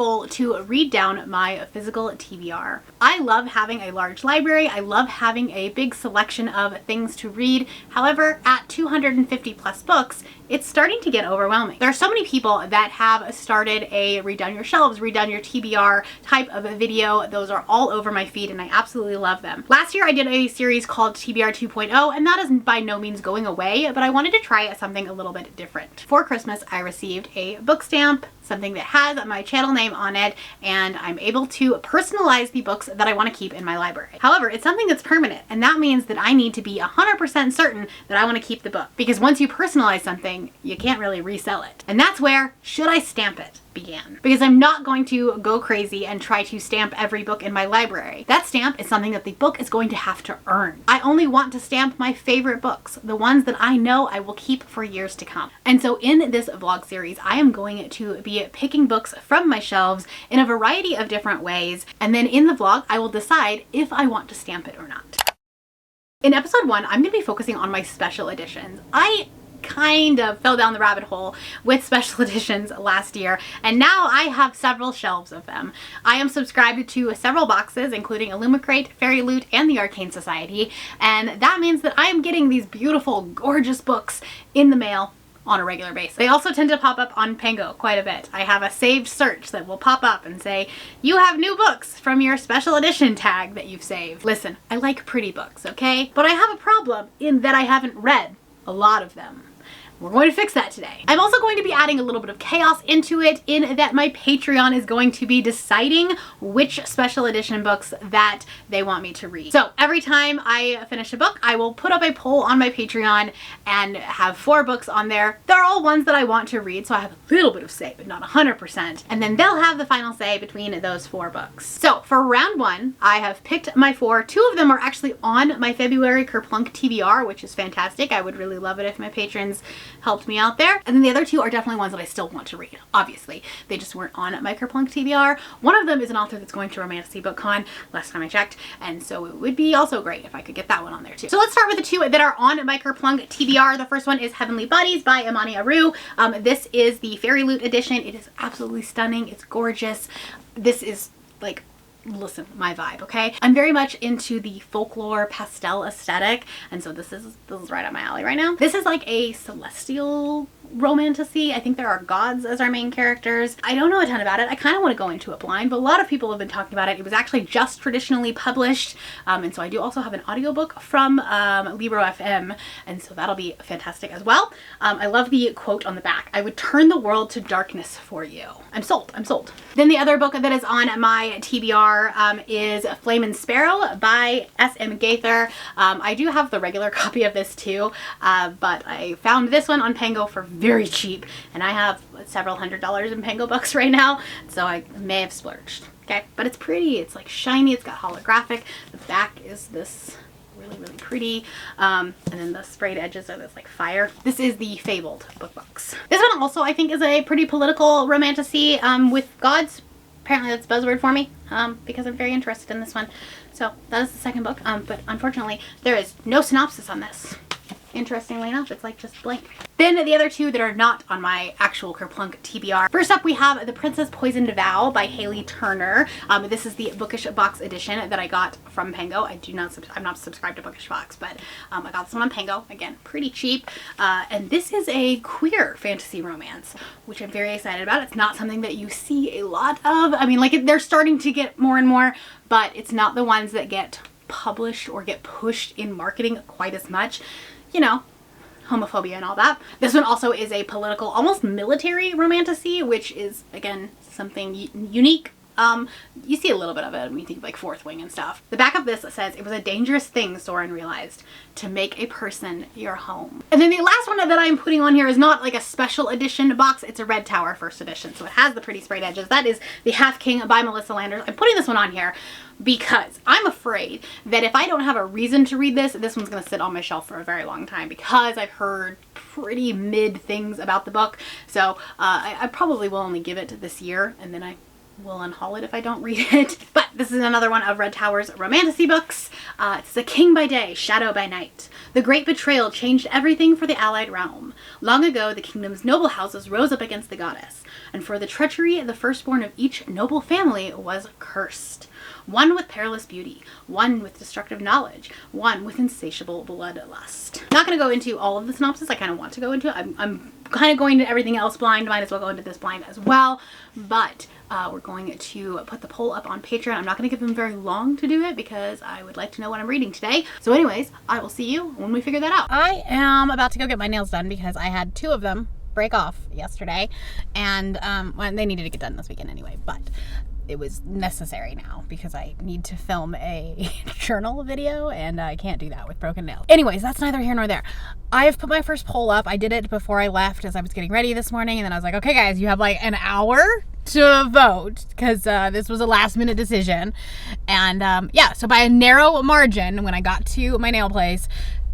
goal to read down my physical TBR. I love having a large library. I love having a big selection of things to read. However, at 250 plus books, it's starting to get overwhelming. There are so many people that have started a read down your shelves, read down your TBR type of a video. Those are all over my feed and I absolutely love them. Last year I did a series called TBR 2.0 and that is by no means going away, but I wanted to try something a little bit different. For Christmas, I received a book stamp, something that has my channel name on it, and I'm able to personalize the books that I want to keep in my library. However, it's something that's permanent, and that means that I need to be 100% certain that I want to keep the book, because once you personalize something, you can't really resell it. And that's where should I stamp it began, because I'm not going to go crazy and try to stamp every book in my library. That stamp is something that the book is going to have to earn. I only want to stamp my favorite books, the ones that I know I will keep for years to come. And so in this vlog series, I am going to be picking books from my shelves in a variety of different ways, and then in the vlog, I will decide if I want to stamp it or not. In episode 1, I'm going to be focusing on my special editions. I kind of fell down the rabbit hole with special editions last year, and now I have several shelves of them. I am subscribed to several boxes, including Illumicrate, Fairy Loot, and the Arcane Society, and that means that I am getting these beautiful, gorgeous books in the mail on a regular basis. They also tend to pop up on Pango quite a bit. I have a saved search that will pop up and say, you have new books from your special edition tag that you've saved. Listen, I like pretty books, okay? But I have a problem in that I haven't read a lot of them. We're going to fix that today. I'm also going to be adding a little bit of chaos into it in that my Patreon is going to be deciding which special edition books that they want me to read. So every time I finish a book, I will put up a poll on my Patreon and have 4 books on there. They're all ones that I want to read, so I have a little bit of say, but not 100%. And then they'll have the final say between those 4 books. So for round 1, I have picked my 4. 2 of them are actually on my February Kerplunk TBR, which is fantastic. I would really love it if my patrons helped me out there. And then the other 2 are definitely ones that I still want to read. Obviously, they just weren't on my Kerplunk TBR. One of them is an author that's going to Romantasy BookCon last time I checked, and so it would be also great if I could get that one on there too. So let's start with the 2 that are on my Kerplunk TBR. The first one is Heavenly Bodies by Imani Aru. This is the Fairy Loot edition. It is absolutely stunning. It's gorgeous. This is like, listen, my vibe, okay? I'm very much into the folklore pastel aesthetic, and so this is right up my alley right now. This is like a celestial romantasy. I think there are gods as our main characters. I don't know a ton about it. I kind of want to go into it blind, but a lot of people have been talking about it. It was actually just traditionally published, and so I do also have an audiobook from Libro FM, and so that'll be fantastic as well. I love the quote on the back. I would turn the world to darkness for you. I'm sold. I'm sold. Then the other book that is on my TBR is Flame and Sparrow by S.M. Gaither. I do have the regular copy of this too, but I found this one on Pango for very cheap, and I have several $100s in Pango bucks right now, so I may have splurged. Okay, but it's pretty. It's like shiny. It's got holographic. The back is this really, really pretty, and then the sprayed edges are this like fire. This is the Fabled book box. This one also I think is a pretty political romantasy with gods. Apparently that's a buzzword for me because I'm very interested in this one. So that is the second book, but unfortunately there is no synopsis on this. Interestingly enough, it's like just blank. Then the other 2 that are not on my actual Kerplunk TBR. First up, we have The Princess Poisoned Vow by Haley Turner. This is the Bookish Box edition that I got from Pango. I'm not subscribed to Bookish Box, but I got this one on Pango. Again, pretty cheap. And this is a queer fantasy romance, which I'm very excited about. It's not something that you see a lot of. I mean, like they're starting to get more and more, but it's not the ones that get published or get pushed in marketing quite as much. You know, homophobia and all that. This one also is a political, almost military romantasy, which is, again, something unique. You see a little bit of it when you think of like Fourth Wing and stuff. The back of this says, it was a dangerous thing Soren realized, to make a person your home. And then the last one that I'm putting on here is not like a special edition box. It's a Red Tower first edition. So it has the pretty sprayed edges. That is The Half King by Melissa Landers. I'm putting this one on here because I'm afraid that if I don't have a reason to read this, this one's going to sit on my shelf for a very long time because I've heard pretty mid things about the book. So I probably will only give it this year, and then I will unhaul it if I don't read it. But this is another one of Red Tower's romantasy books. It's The King by Day, Shadow by Night. The great betrayal changed everything for the allied realm. Long ago, the kingdom's noble houses rose up against the goddess, and for the treachery, the firstborn of each noble family was cursed. One with perilous beauty, one with destructive knowledge, one with insatiable bloodlust. Not going to go into all of the synopsis. I kind of want to go into it. I'm kind of going to everything else blind. Might as well go into this blind as well. But we're going to put the poll up on Patreon. I'm not going to give them very long to do it because I would like to know what I'm reading today. So anyways, I will see you when we figure that out. I am about to go get my nails done because I had 2 of them break off yesterday, and well, they needed to get done this weekend anyway, but it was necessary now because I need to film a journal video and I can't do that with broken nails. Anyways, that's neither here nor there. I have put my first poll up. I did it before I left as I was getting ready this morning, and then I was like, okay guys, you have like an hour to vote because this was a last minute decision. And yeah, so by a narrow margin, when I got to my nail place,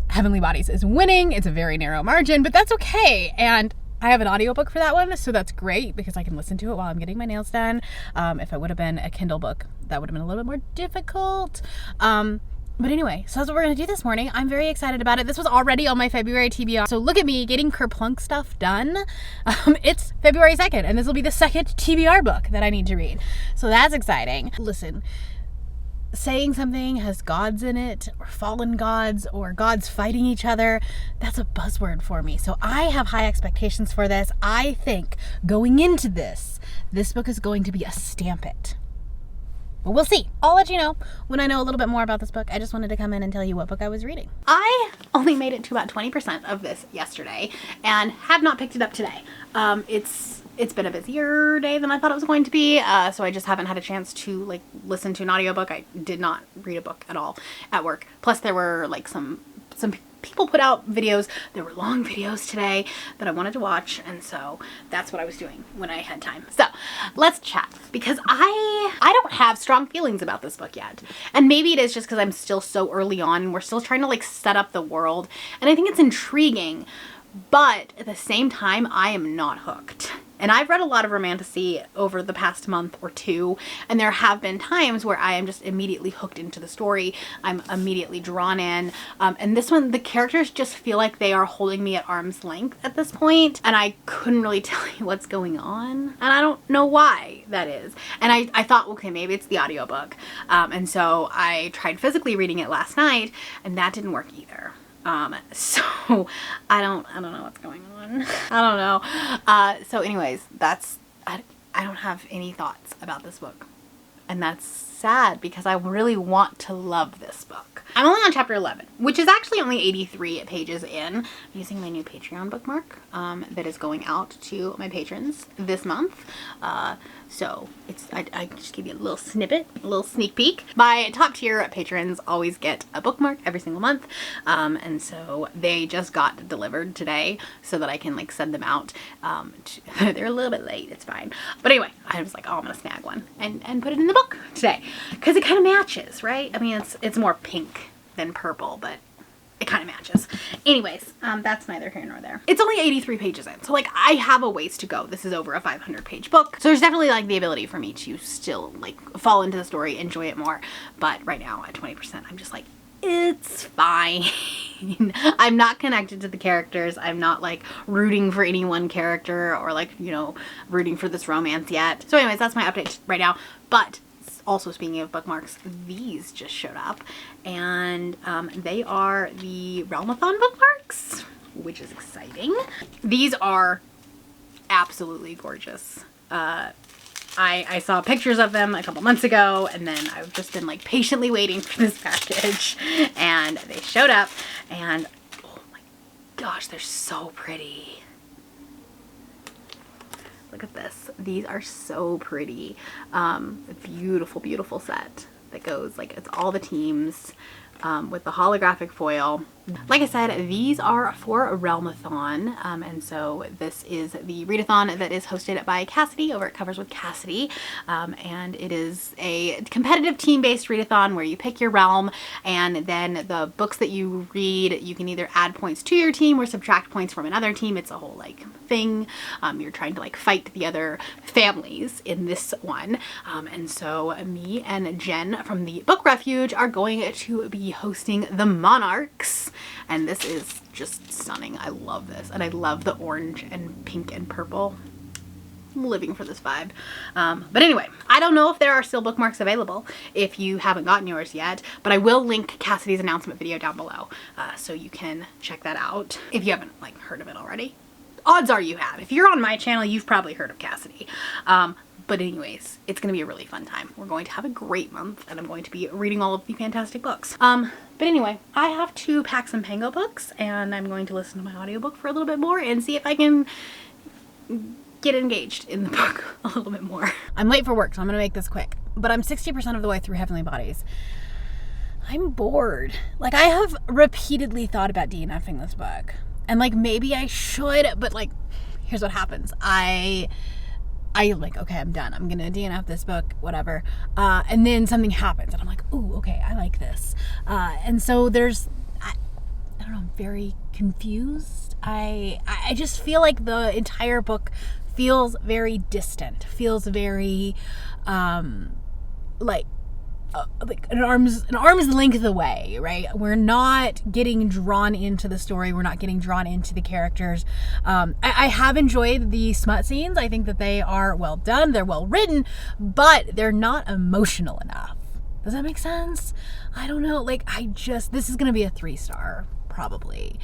Heavenly Bodies is winning. It's a very narrow margin, but that's okay. And I have an audiobook for that one, so that's great because I can listen to it while I'm getting my nails done. If it would have been a Kindle book, that would have been a little bit more difficult. But anyway, so that's what we're going to do this morning. I'm very excited about it. This was already on my February TBR. So look at me getting Kerplunk stuff done. It's February 2nd, and this will be the 2nd TBR book that I need to read. So that's exciting. Listen, saying something has gods in it, or fallen gods, or gods fighting each other, that's a buzzword for me. So I have high expectations for this. I think going into this book is going to be a stamp it. But we'll see. I'll let you know when I know a little bit more about this book. I just wanted to come in and tell you what book I was reading. I only made it to about 20% of this yesterday and have not picked it up today. It's been a busier day than I thought it was going to be, so I just haven't had a chance to like listen to an audiobook. I did not read a book at all at work. Plus there were like some people put out videos. There were long videos today that I wanted to watch, and so that's what I was doing when I had time. So let's chat, because I don't have strong feelings about this book yet. And maybe it is just because I'm still so early on and we're still trying to like set up the world, and I think it's intriguing, but at the same time I am not hooked. And I've read a lot of romantasy over the past month or 2, and there have been times where I am just immediately hooked into the story. I'm immediately drawn in. And this one, the characters just feel like they are holding me at arm's length at this point, and I couldn't really tell you what's going on. And I don't know why that is. And I thought, okay, maybe it's the audiobook. And so I tried physically reading it last night, and that didn't work either. So I don't know what's going on. I don't know. So anyways, I don't have any thoughts about this book, and that's sad because I really want to love this book. I'm only on chapter 11, which is actually only 83 pages in. I'm using my new Patreon bookmark that is going out to my patrons this month. So I just give you a little snippet, a little sneak peek. My top tier patrons always get a bookmark every single month. And so they just got delivered today so that I can like send them out. They're a little bit late, it's fine. But anyway, I was like, oh, I'm gonna snag one and put it in the book today because it kind of matches, right? I mean, it's more pink than purple, but it kind of matches. Anyways, that's neither here nor there. It's only 83 pages in, so like I have a ways to go. This is over a 500-page book, so there's definitely like the ability for me to still like fall into the story, enjoy it more. But right now at 20%, I'm just like, it's fine. I'm not connected to the characters. I'm not like rooting for any one character or like, you know, rooting for this romance yet. So anyways, that's my update right now. But also, speaking of bookmarks, these just showed up, and they are the Realmathon bookmarks, which is exciting. These are absolutely gorgeous. I saw pictures of them a couple months ago, and then I've just been like patiently waiting for this package, and they showed up, and oh my gosh, they're so pretty. Look at this. These are so pretty. Beautiful, beautiful set that goes like, it's all the teams with the holographic foil. Like I said, these are for Realmathon, and so this is the readathon that is hosted by Cassidy over at Covers with Cassidy, and it is a competitive team-based readathon where you pick your realm, and then the books that you read, you can either add points to your team or subtract points from another team. It's a whole like thing. You're trying to like fight the other families in this one, and so me and Jen from the Book Refuge are going to be hosting the Monarchs, and this is just stunning. I love this, and I love the orange and pink and purple. I'm living for this vibe. But anyway, I don't know if there are still bookmarks available if you haven't gotten yours yet, but I will link Cassidy's announcement video down below, so you can check that out if you haven't like heard of it already. Odds are you have. If you're on my channel, you've probably heard of Cassidy. But anyways, it's going to be a really fun time. We're going to have a great month, and I'm going to be reading all of the fantastic books. But anyway, I have to pack some Pango books, and I'm going to listen to my audiobook for a little bit more and see if I can get engaged in the book a little bit more. I'm late for work, so I'm going to make this quick. But I'm 60% of the way through Heavenly Bodies. I'm bored. Like, I have repeatedly thought about DNFing this book. And like, maybe I should, but like, here's what happens. I like, okay, I'm done. I'm gonna DNF this book, whatever. And then something happens and I'm like, ooh, okay, I like this. And so there's, I don't know, I'm very confused. I just feel like the entire book feels very distant, feels very, like an arm's length away, right? We're not getting drawn into the story. We're not getting drawn into the characters. I have enjoyed the smut scenes. I think that they are well done. They're well written, but they're not emotional enough. Does that make sense? I don't know. Like, this is going to be a 3-star probably,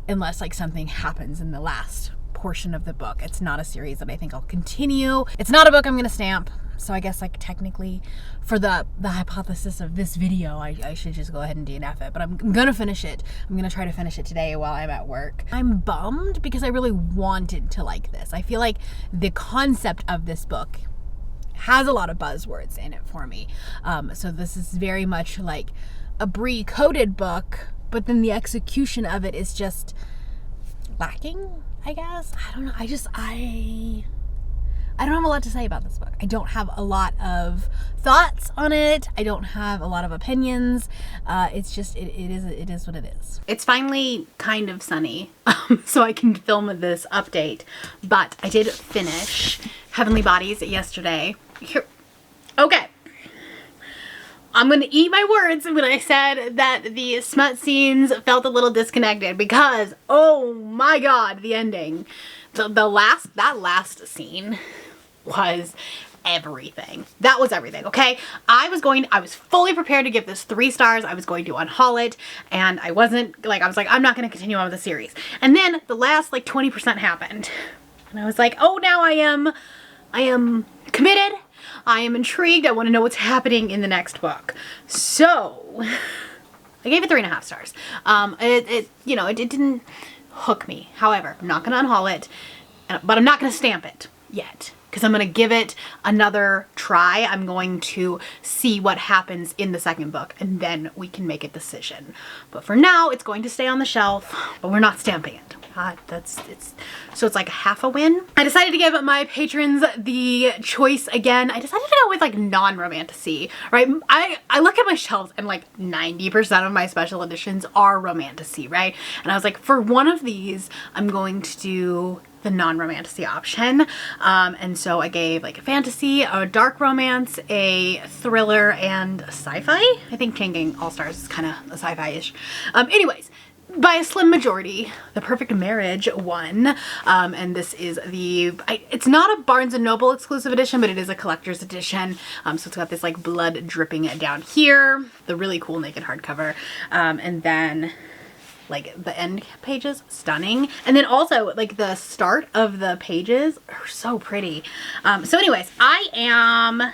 unless like something happens in the last portion of the book. It's not a series that I think I'll continue. It's not a book I'm going to stamp. So I guess like technically for the hypothesis of this video, I should just go ahead and DNF it, but I'm going to finish it. I'm going to try to finish it today while I'm at work. I'm bummed because I really wanted to like this. I feel like the concept of this book has a lot of buzzwords in it for me. So this is very much like a Brie-coded book, but then the execution of it is just lacking, I guess. I don't know. I don't have a lot to say about this book. I don't have a lot of thoughts on it. I don't have a lot of opinions. It's just, it is what it is. It's finally kind of sunny, so I can film this update. But I did finish Heavenly Bodies yesterday. Here, okay. I'm going to eat my words when I said that the smut scenes felt a little disconnected because, oh my god, the ending. That last scene was everything. That was everything, okay? I was fully prepared to give this 3 stars. I was going to unhaul it, and I wasn't, like, I was like, I'm not going to continue on with the series. And then the last, like, 20% happened. And I was like, oh, now I am committed. I am intrigued. I want to know what's happening in the next book. So, I gave it 3.5 stars. It didn't hook me. However, I'm not going to unhaul it, but I'm not going to stamp it yet, because I'm going to give it another try. I'm going to see what happens in the second book, and then we can make a decision. But for now, it's going to stay on the shelf, but we're not stamping it. So it's like half a win. I decided to give my patrons the choice again. I decided to go with like non-romantasy, right? I look at my shelves and like 90% of my special editions are romantasy, right? And I was like, for one of these, I'm going to do the non-romantasy option. And so I gave like a fantasy, a dark romance, a thriller, and a sci-fi. I think Chain Gang All-Stars is kind of a sci-fi-ish. Anyways, by a slim majority, The Perfect Marriage won. And this is it's not a Barnes & Noble exclusive edition, but it is a collector's edition. So it's got this like blood dripping down here, the really cool naked hardcover. And then like the end pages, stunning. And then also like the start of the pages are so pretty. So anyways, I am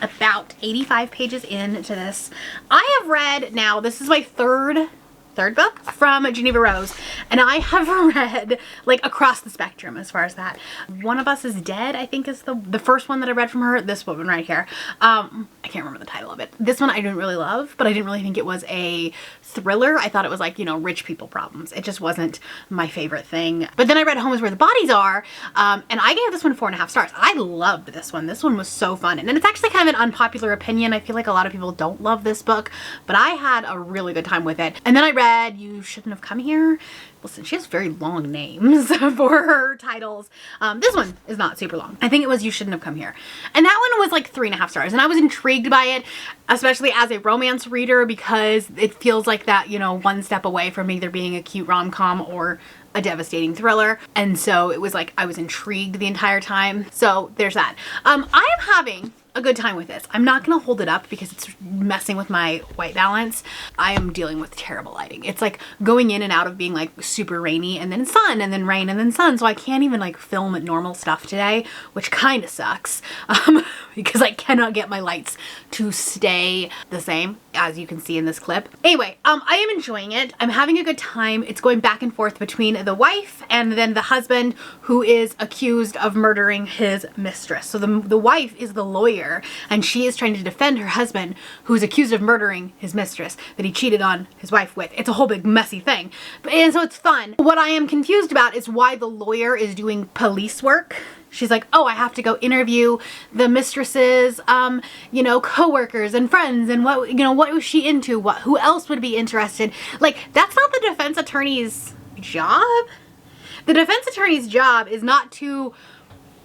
about 85 pages into this. I have read now, this is my third third book from Geneva Rose, and I have read like across the spectrum as far as that. One of Us is Dead, I think, is the first one that I read from her. This one right here. I can't remember the title of it. This one I didn't really love, but I didn't really think it was a thriller. I thought it was like, you know, rich people problems. It just wasn't my favorite thing. But then I read Home is Where the Bodies Are, and I gave this one 4.5 stars. I loved this one. This one was so fun, and it's actually kind of an unpopular opinion. I feel like a lot of people don't love this book, but I had a really good time with it. And then I read You Shouldn't Have Come Here. Listen, she has very long names for her titles. This one is not super long. I think it was You Shouldn't Have Come Here. And that one was like 3.5 stars. And I was intrigued by it, especially as a romance reader, because it feels like that, you know, one step away from either being a cute rom-com or a devastating thriller. And so it was like, I was intrigued the entire time. So there's that. I am having a good time with this. I'm not gonna hold it up because it's messing with my white balance. I am dealing with terrible lighting. It's like going in and out of being like super rainy and then sun and then rain and then sun. So I can't even like film normal stuff today, which kind of sucks because I cannot get my lights to stay the same, as you can see in this clip. Anyway, I am enjoying it. I'm having a good time. It's going back and forth between the wife and then the husband, who is accused of murdering his mistress. So the wife is the lawyer, and she is trying to defend her husband, who's accused of murdering his mistress that he cheated on his wife with. It's a whole big messy thing. And so it's fun. What I am confused about is why the lawyer is doing police work. She's like, oh, I have to go interview the mistress's, you know, coworkers and friends, and what, you know, what was she into? Who else would be interested? Like, that's not the defense attorney's job. The defense attorney's job is not to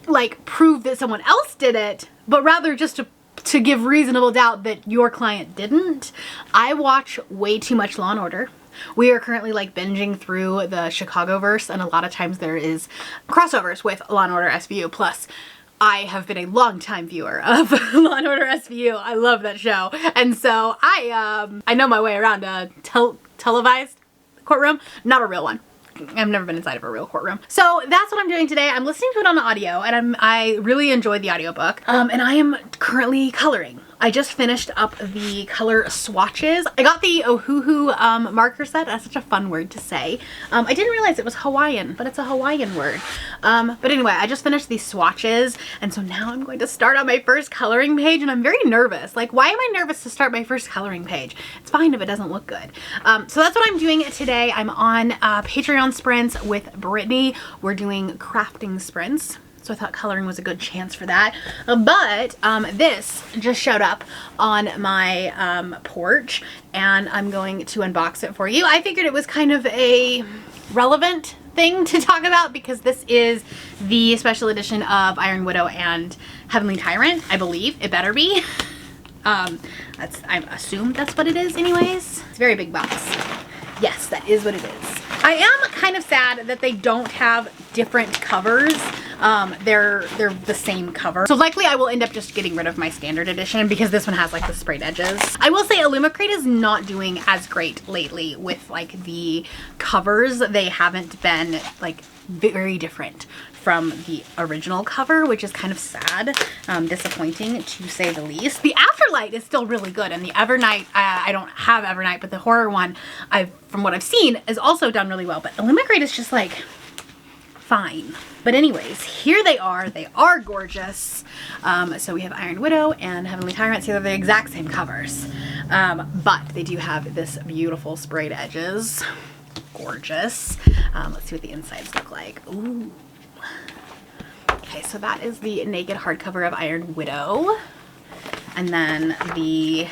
like prove that someone else did it, but rather just to give reasonable doubt that your client didn't. I watch way too much Law and Order. We are currently like binging through the Chicagoverse, and a lot of times there is crossovers with Law and Order SVU. Plus, I have been a long-time viewer of Law and Order SVU. I love that show, and so I know my way around a televised courtroom, not a real one. I've never been inside of a real courtroom. So that's what I'm doing today. I'm listening to it on the audio, and I really enjoyed the audiobook. And I am currently coloring. I just finished up the color swatches. I got the Ohuhu marker set. That's such a fun word to say. I didn't realize it was Hawaiian, but it's a Hawaiian word. But anyway, I just finished these swatches, and so now I'm going to start on my first coloring page, and I'm very nervous. Like, why am I nervous to start my first coloring page? It's fine if it doesn't look good. So that's what I'm doing today. I'm on Patreon sprints with Brittany. We're doing crafting sprints. So I thought coloring was a good chance for that. But this just showed up on my porch, and I'm going to unbox it for you. I figured it was kind of a relevant thing to talk about because this is the special edition of Iron Widow and Heavenly Tyrant. I believe it better be. I assume that's what it is anyways. It's a very big box. Yes, that is what it is. I am kind of sad that they don't have different covers. They're the same cover. So likely I will end up just getting rid of my standard edition because this one has like the sprayed edges. I will say Illumicrate is not doing as great lately with like the covers. They haven't been like very different from the original cover, which is kind of sad, disappointing to say the least. The Afterlight is still really good, and the Evernight, I don't have Evernight, but the horror one, from what I've seen, is also done really well. But Illumicrate is just like fine. But anyways, here they are. They are gorgeous. So we have Iron Widow and Heavenly Tyrant. So they're the exact same covers, but they do have this beautiful sprayed edges. Gorgeous. Let's see what the insides look like. Ooh. Okay, so that is the naked hardcover of Iron Widow. And then I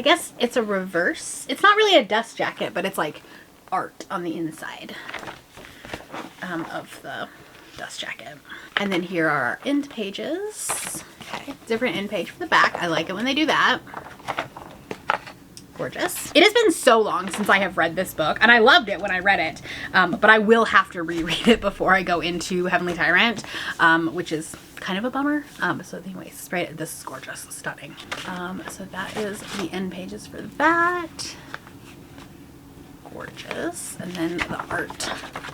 guess it's a reverse. It's not really a dust jacket, but it's like art on the inside of the dust jacket. And then here are our end pages. Okay, different end page for the back. I like it when they do that. Gorgeous. It has been so long since I have read this book, and I loved it when I read it, but I will have to reread it before I go into Heavenly Tyrant, which is kind of a bummer. So anyways, this is gorgeous, stunning. So that is the end pages for that. Gorgeous. And then the art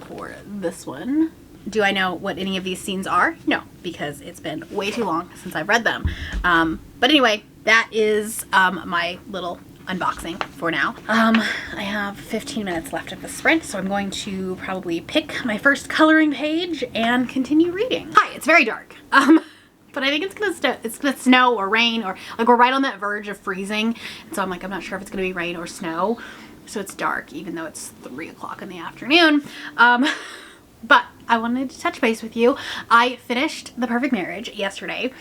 for this one. Do I know what any of these scenes are? No, because it's been way too long since I've read them. But anyway, that is my little unboxing for now. I have 15 minutes left of the sprint, so I'm going to probably pick my first coloring page and continue reading. Hi, it's very dark. But I think it's gonna snow or rain, or like we're right on that verge of freezing. And so I'm like, I'm not sure if it's gonna be rain or snow. So it's dark, even though it's 3 o'clock in the afternoon. But I wanted to touch base with you. I finished The Perfect Marriage yesterday,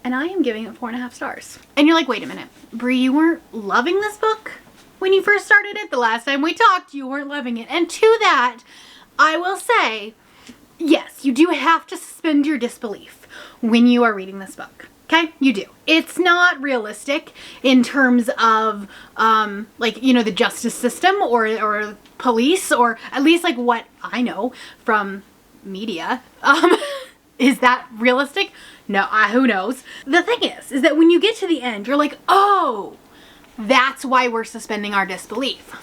and I am giving it 4.5 stars. And you're like, wait a minute, Brie, you weren't loving this book when you first started it? The last time we talked, you weren't loving it. And to that, I will say, yes, you do have to suspend your disbelief when you are reading this book. Okay, you do. It's not realistic in terms of like, you know, the justice system or police, or at least like what I know from media. Is that realistic? No, who knows? The thing is that when you get to the end, you're like, oh, that's why we're suspending our disbelief.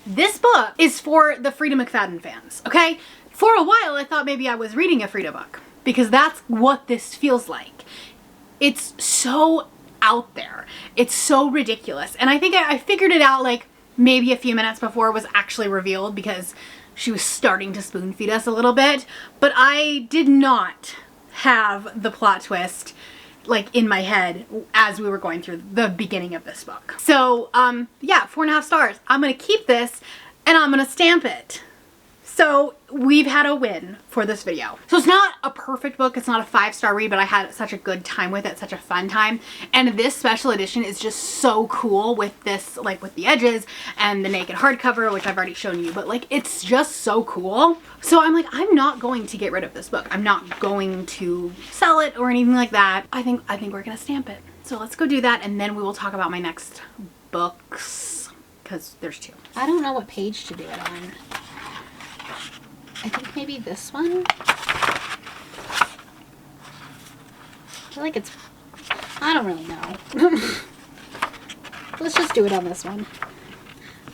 This book is for the Frida McFadden fans, okay? For a while, I thought maybe I was reading a Frida book, because that's what this feels like. It's so out there. It's so ridiculous. And I think I figured it out like maybe a few minutes before it was actually revealed, because she was starting to spoon feed us a little bit. But I did not have the plot twist like in my head as we were going through the beginning of this book. So yeah, 4.5 stars. I'm gonna keep this and I'm gonna stamp it. So we've had a win for this video. So it's not a perfect book, it's not a 5-star read, but I had such a good time with it, such a fun time. And this special edition is just so cool with this, like with the edges and the naked hardcover, which I've already shown you, but like it's just so cool. So I'm like, I'm not going to get rid of this book. I'm not going to sell it or anything like that. I think we're gonna stamp it. So let's go do that, and then we will talk about my next books, because there's 2. I don't know what page to do it on. I think maybe this one. I feel like it's, I don't really know. Let's just do it on this one.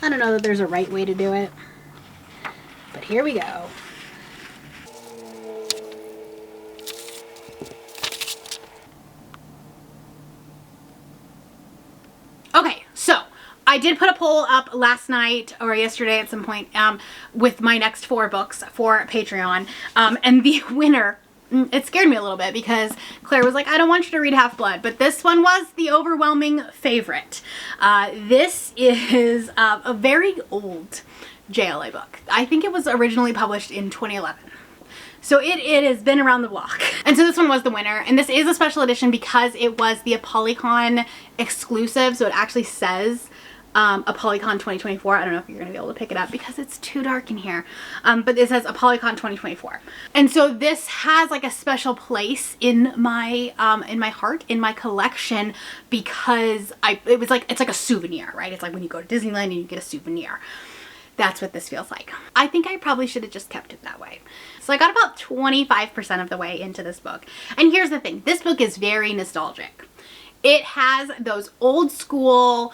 I don't know that there's a right way to do it, but here we go. Okay, so I did put a poll up last night or yesterday at some point with my next 4 books for Patreon, and the winner, it scared me a little bit because Claire was like, I don't want you to read Half-Blood, but this one was the overwhelming favorite. This is a very old JLA book. I think it was originally published in 2011. So it has been around the block. And so this one was the winner. And this is a special edition because it was the ApollyCon exclusive. So it actually says ApollyCon 2024. I don't know if you're going to be able to pick it up because it's too dark in here. But it says ApollyCon 2024. And so this has like a special place in my heart, in my collection, because it's like a souvenir, right? It's like when you go to Disneyland and you get a souvenir. That's what this feels like. I think I probably should have just kept it that way. So I got about 25% of the way into this book. And here's the thing, this book is very nostalgic. It has those old school,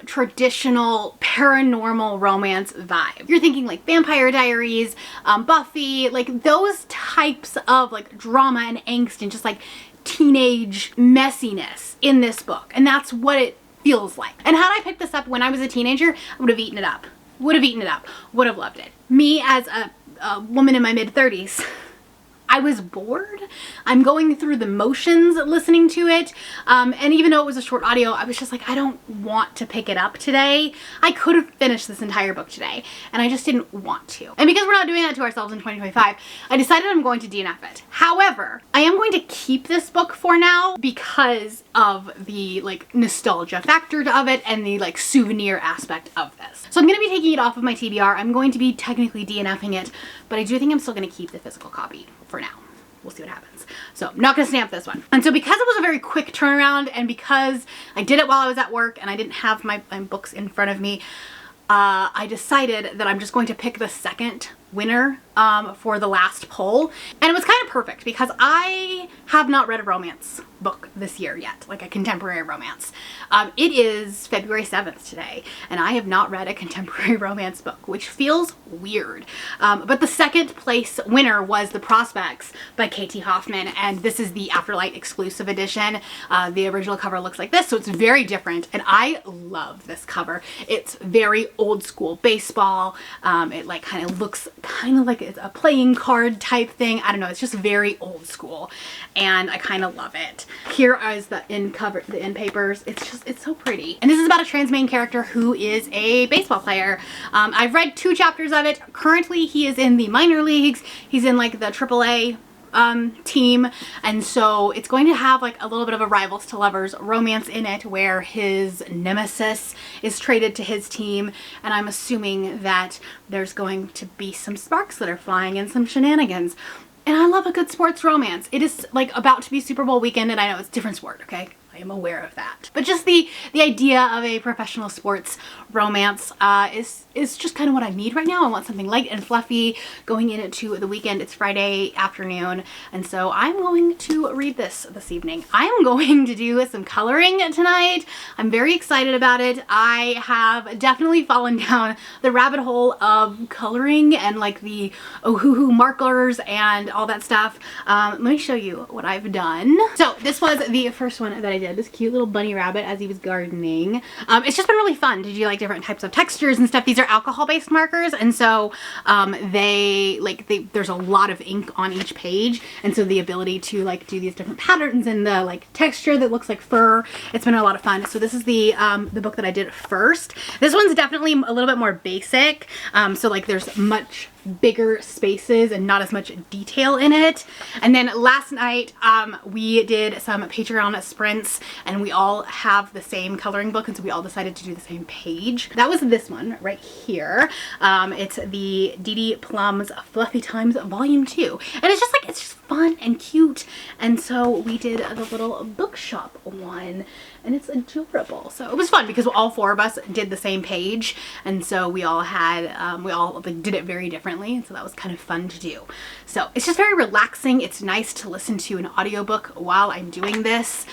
traditional paranormal romance vibe. You're thinking like Vampire Diaries, Buffy, like those types of like drama and angst and just like teenage messiness in this book. And that's what it feels like. And had I picked this up when I was a teenager, I would have eaten it up. Would have eaten it up. Would have loved it. Me as a woman in my mid-30s, I was bored. I'm going through the motions listening to it. And even though it was a short audio, I was just like, I don't want to pick it up today. I could have finished this entire book today, and I just didn't want to. And because we're not doing that to ourselves in 2025, I decided I'm going to DNF it. However, I am going to keep this book for now because of the like nostalgia factor of it and the like souvenir aspect of this. So I'm going to be taking it off of my TBR. I'm going to be technically DNFing it, but I do think I'm still going to keep the physical copy for now. We'll see what happens. So I'm not gonna stamp this one. And so because it was a very quick turnaround, and because I did it while I was at work and I didn't have my books in front of me, I decided that I'm just going to pick the second winner for the last poll, and it was kind of perfect because I have not read a romance book this year yet, like a contemporary romance. It is February 7th today, and I have not read a contemporary romance book, which feels weird. But the second place winner was The Prospects by K.T. Hoffman, and this is the Afterlight exclusive edition. The original cover looks like this, so it's very different, and I love this cover. It's very old school baseball. It like kind of looks kind of like it's a playing card type thing. I don't know, it's just very old school, and I kind of love it. Here is the end cover, the end papers. It's so pretty. And this is about a trans main character who is a baseball player. I've read 2 chapters of it. Currently he is in the minor leagues. He's in like the AAA team, and so it's going to have like a little bit of a rivals to lovers romance in it, where his nemesis is traded to his team, and I'm assuming that there's going to be some sparks that are flying and some shenanigans. And I love a good sports romance. It is like about to be Super Bowl weekend, and I know it's a different sport, okay? I am aware of that. But just the idea of a professional sports romance is just kind of what I need right now. I want something light and fluffy going into the weekend. It's Friday afternoon, and so I'm going to read this evening. I am going to do some coloring tonight. I'm very excited about it. I have definitely fallen down the rabbit hole of coloring and like the oohoo markers and all that stuff. Let me show you what I've done. So this was the first one that I did. This cute little bunny rabbit as he was gardening. It's just been really fun to do like different types of textures and stuff. These are alcohol-based markers, and so there's a lot of ink on each page, and so the ability to like do these different patterns and the like texture that looks like fur, it's been a lot of fun. So this is the book that I did first. This one's definitely a little bit more basic, so like there's much bigger spaces and not as much detail in it. And then last night we did some Patreon sprints, and we all have the same coloring book, and so we all decided to do the same page. That was this one right here. It's the Dee Dee Plum's Fluffy Times Volume 2, and it's just like, it's just fun and cute. And so we did the little bookshop one, and it's adorable. So it was fun because all 4 of us did the same page, and so we all had we all like did it very differently, and so that was kind of fun to do. So it's just very relaxing. It's nice to listen to an audiobook while I'm doing this.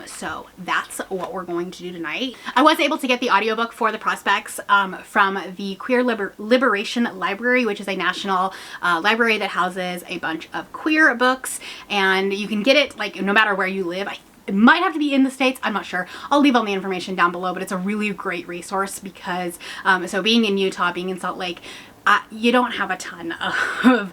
So that's what we're going to do tonight. I was able to get the audiobook for The Prospects from the Queer Liberation Library, which is a national library that houses a bunch of queer books, and you can get it like no matter where you live. It might have to be in the States, I'm not sure. I'll leave all the information down below, but it's a really great resource because, so being in Utah, being in Salt Lake, you don't have a ton of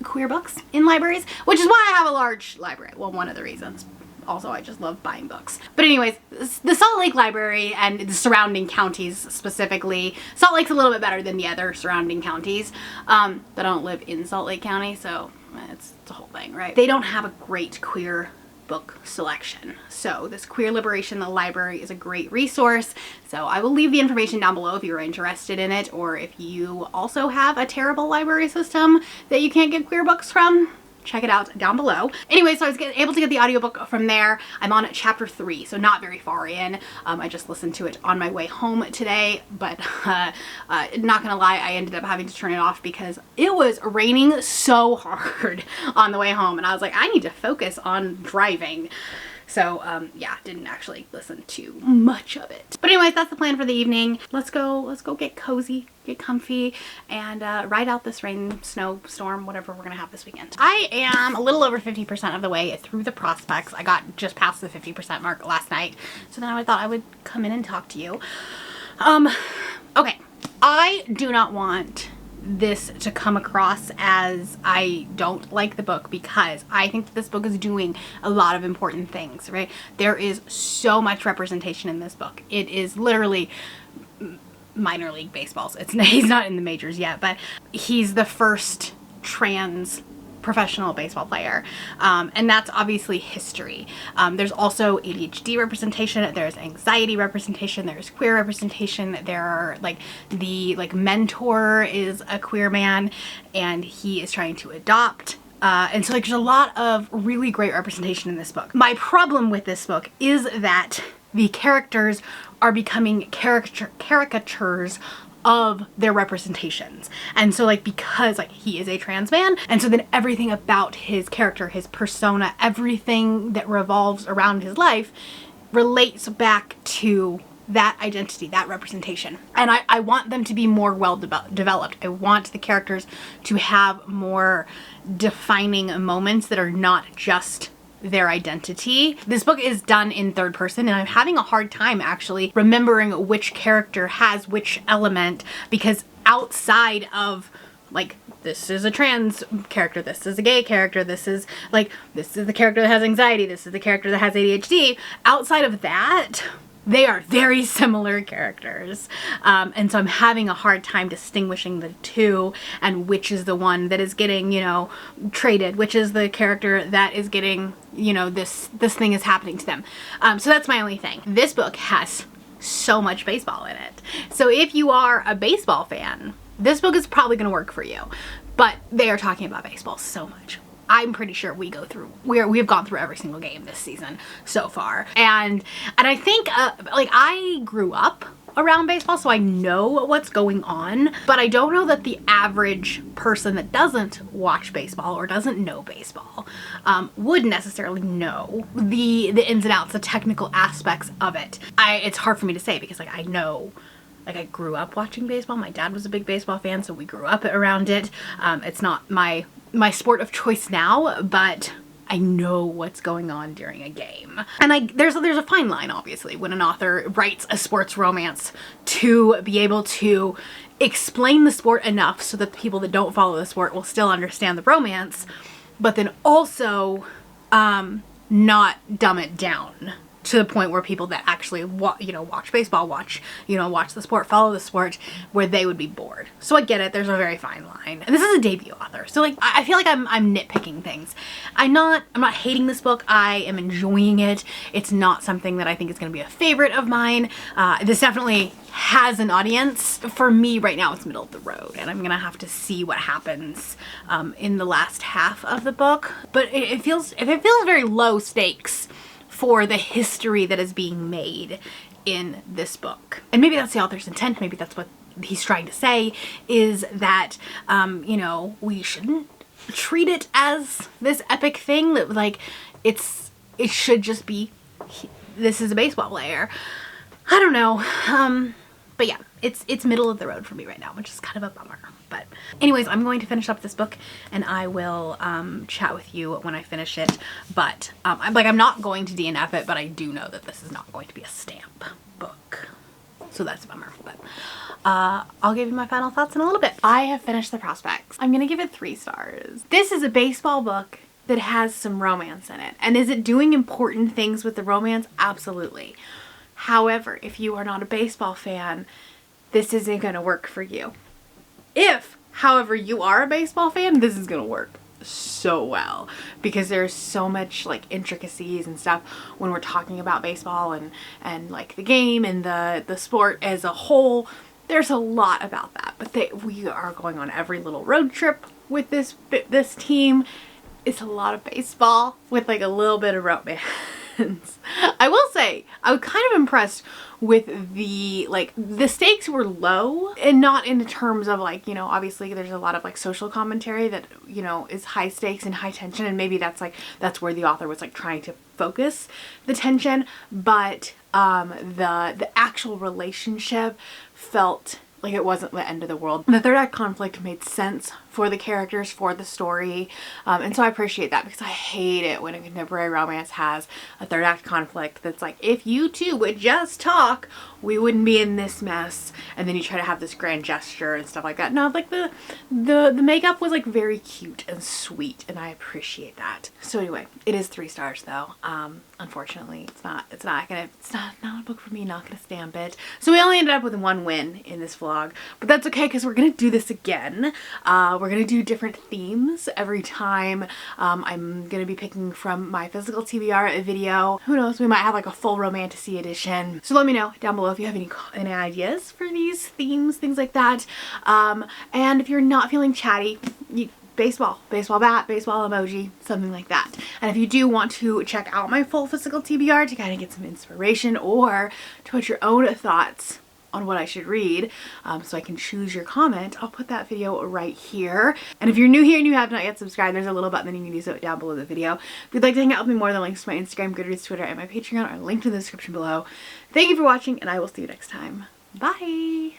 queer books in libraries, which is why I have a large library. Well, one of the reasons. Also, I just love buying books. But anyways, the Salt Lake Library and the surrounding counties specifically, Salt Lake's a little bit better than the other surrounding counties, but I don't live in Salt Lake County, so it's a whole thing, right? They don't have a great queer book selection. So this Queer Liberation Library is a great resource. So I will leave the information down below if you're interested in it, or if you also have a terrible library system that you can't get queer books from. Check it out down below. Anyway, so I was able to get the audiobook from there. I'm on chapter 3, so not very far in. I just listened to it on my way home today, but not gonna lie, I ended up having to turn it off because it was raining so hard on the way home, and I was like, I need to focus on driving. So yeah, didn't actually listen to much of it. But anyways, that's the plan for the evening. Let's go get cozy, get comfy, and ride out this rain, snow, storm, whatever we're gonna have this weekend. I am a little over 50% of the way through The Prospects. I got just past the 50% mark last night, so then I thought I would come in and talk to you. Okay, I do not want this to come across as I don't like the book, because I think that this book is doing a lot of important things, right? There is so much representation in this book. It is literally minor league baseballs. He's not in the majors yet, but he's the first trans professional baseball player, and that's obviously history. There's also ADHD representation, there's anxiety representation, there's queer representation, there are the mentor is a queer man and he is trying to adopt. And so there's a lot of really great representation in this book. My problem with this book is that the characters are becoming caricatures of their representations. And so like, because like he is a trans man, and so then everything about his character, his persona, everything that revolves around his life relates back to that identity, that representation. And I want them to be more well developed. I want the characters to have more defining moments that are not just their identity. This book is done in third person, and I'm having a hard time actually remembering which character has which element, because outside of like, this is a trans character, this is a gay character, this is the character that has anxiety, this is the character that has ADHD, outside of that, they are very similar characters. And so I'm having a hard time distinguishing the two, and which is the one that is getting, you know, traded, which is the character that is getting, you know, this thing is happening to them. So that's my only thing. This book has so much baseball in it. So if you are a baseball fan, this book is probably going to work for you. But they are talking about baseball so much. I'm pretty sure we have gone through every single game this season so far. And I think, like, I grew up around baseball, so I know what's going on, but I don't know that the average person that doesn't watch baseball or doesn't know baseball would necessarily know the ins and outs, the technical aspects of it. It's hard for me to say, because like, I know, like, I grew up watching baseball. My dad was a big baseball fan, so we grew up around it. It's not my sport of choice now, but I know what's going on during a game. And there's a fine line, obviously, when an author writes a sports romance, to be able to explain the sport enough so that the people that don't follow the sport will still understand the romance, but then also not dumb it down to the point where people that actually watch baseball, watch the sport, follow the sport, where they would be bored. So I get it, there's a very fine line. And this is a debut author, so like, I feel like I'm nitpicking things. I'm not hating this book. I am enjoying it. It's not something that I think is going to be a favorite of mine. This definitely has an audience. For me right now, it's middle of the road, and I'm gonna have to see what happens in the last half of the book. But it feels very low stakes for the history that is being made in this book. And maybe that's the author's intent. Maybe that's what he's trying to say, is that, you know, we shouldn't treat it as this epic thing that, like, it should just be, this is a baseball player. I don't know. But yeah, it's middle of the road for me right now, which is kind of a bummer. But anyways, I'm going to finish up this book, and I will chat with you when I finish it. But I'm not going to DNF it, but I do know that this is not going to be a stamp book, so that's a bummer. But I'll give you my final thoughts in a little bit. I have finished The Prospects. I'm gonna give it 3 stars. This is a baseball book that has some romance in it. And is it doing important things with the romance? Absolutely. However, if you are not a baseball fan, this isn't gonna work for you. If, however, you are a baseball fan, this is gonna work so well, because there's so much like intricacies and stuff when we're talking about baseball and like the game and the sport as a whole. There's a lot about that, but we are going on every little road trip with this team. It's a lot of baseball with like a little bit of romance. I will say, I was kind of impressed with the stakes were low, and not in terms of like, you know, obviously there's a lot of like social commentary that, you know, is high stakes and high tension, and maybe that's where the author was like trying to focus the tension, but the actual relationship felt like it wasn't the end of the world. The third act conflict made sense for the characters, for the story, and so I appreciate that, because I hate it when a contemporary romance has a third act conflict that's like, if you two would just talk, we wouldn't be in this mess, and then you try to have this grand gesture and stuff like that. No, like the makeup was like very cute and sweet, and I appreciate that. So anyway, it is 3 stars though. Unfortunately, it's not a book for me, not gonna stamp it. So we only ended up with 1 win in this vlog, but that's okay, because we're gonna do this again. We're gonna do different themes every time. I'm gonna be picking from my physical TBR video. Who knows, we might have like a full romantasy edition. So let me know down below if you have any ideas for these themes, things like that. And if you're not feeling chatty, baseball bat, baseball emoji, something like that. And if you do want to check out my full physical TBR to kind of get some inspiration, or to put your own thoughts on what I should read, so I can choose your comment, I'll put that video right here. And if you're new here and you have not yet subscribed, there's a little button that you can use down below the video. If you'd like to hang out with me more, the links to my Instagram, Goodreads, Twitter, and my Patreon are linked in the description below. Thank you for watching, and I will see you next time. Bye!